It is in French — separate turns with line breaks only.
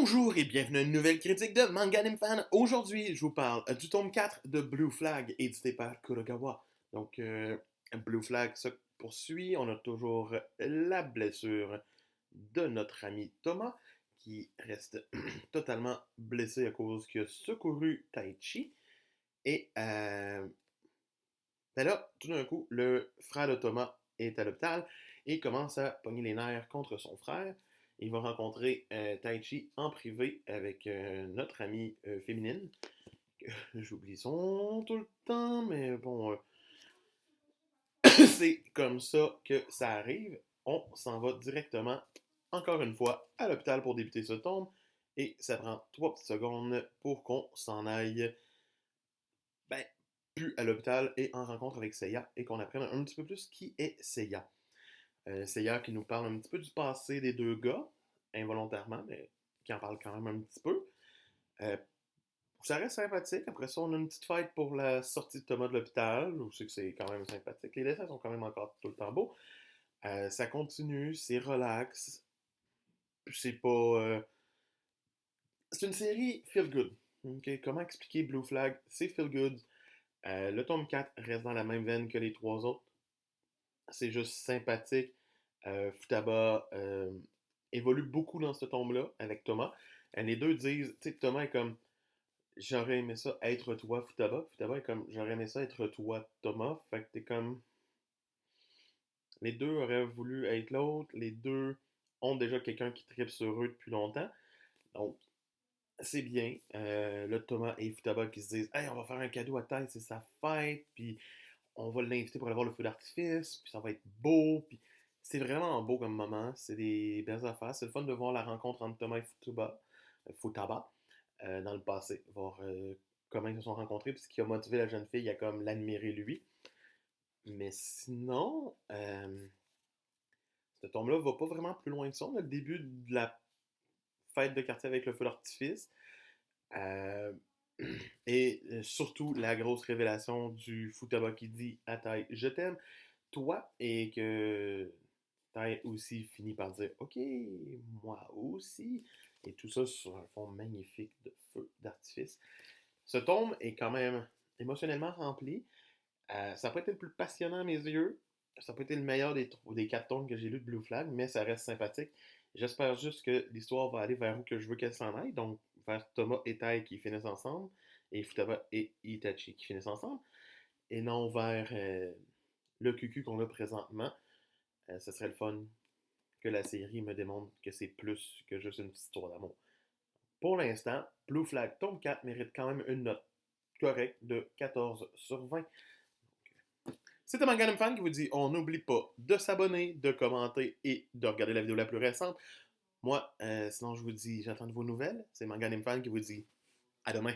Bonjour et bienvenue à une nouvelle critique de Manga Anime Fan. Aujourd'hui, je vous parle du tome 4 de Blue Flag, édité par Kurokawa. Donc, Blue Flag se poursuit. On a toujours la blessure de notre ami Thomas, qui reste totalement blessé à cause qu'il a secouru Taichi. Et ben là, tout d'un coup, le frère de Thomas est à l'hôpital et commence à pogner les nerfs contre son frère. Il va rencontrer Taichi en privé avec notre amie féminine. J'oublie son nom tout le temps, mais bon, c'est comme ça que ça arrive. On s'en va directement, encore une fois, à l'hôpital pour débuter ce tome. Et ça prend 3 petites secondes pour qu'on s'en aille, ben, plus à l'hôpital et en rencontre avec Seiya et qu'on apprenne un petit peu plus qui est Seiya. Seiya qui nous parle un petit peu du passé des deux gars, involontairement, mais qui en parle quand même un petit peu. Euh, Ça reste sympathique. Après ça, on a une petite fête pour la sortie de Thomas de l'hôpital, où c'est que c'est quand même sympathique. Les dessins sont quand même encore tout le temps beaux. Ça continue, c'est relax. C'est pas. C'est une série feel good. Okay? Comment expliquer Blue Flag? C'est feel good. Le tome 4 reste dans la même veine que les trois autres. C'est juste sympathique. Futaba évolue beaucoup dans ce tome-là avec Thomas. Les deux disent, tu sais, Thomas est comme j'aurais aimé ça être toi, Futaba. Futaba est comme j'aurais aimé ça être toi, Thomas. Fait que t'es comme les deux auraient voulu être l'autre. Les deux ont déjà quelqu'un qui tripe sur eux depuis longtemps. Donc, c'est bien. Là, Thomas et Futaba qui se disent hey, on va faire un cadeau à Tête, c'est sa fête. Puis on va l'inviter pour aller voir le feu d'artifice, puis ça va être beau, puis c'est vraiment beau comme moment, c'est des belles affaires, c'est le fun de voir la rencontre entre Thomas et Futaba dans le passé, voir comment ils se sont rencontrés, puis ce qui a motivé la jeune fille à comme l'admirer lui. Mais sinon, ce tome-là va pas vraiment plus loin que ça. On a le début de la fête de quartier avec le feu d'artifice. Euh, et surtout la grosse révélation du Futaba qui dit à Tai je t'aime toi et que Tai aussi finit par dire ok moi aussi et tout ça sur un fond magnifique de feu d'artifice. Ce tome est quand même émotionnellement rempli. Ça n'a pas été le plus passionnant à mes yeux. Ça n'a pas été le meilleur des 4 tomes que j'ai lu de Blue Flag, mais ça reste sympathique. J'espère juste que l'histoire va aller vers où que je veux qu'elle s'en aille, donc vers Thomas et Tai qui finissent ensemble, et Futaba et Itachi qui finissent ensemble, et non vers le cucu qu'on a présentement. Ce serait le fun que la série me démontre que c'est plus que juste une petite histoire d'amour. Pour l'instant, Blue Flag tome 4 mérite quand même une note correcte de 14 sur 20. C'était Manga Fan qui vous dit on n'oublie pas de s'abonner, de commenter et de regarder la vidéo la plus récente. Moi, sinon je vous dis j'attends de vos nouvelles. C'est Manga Fan qui vous dit à demain.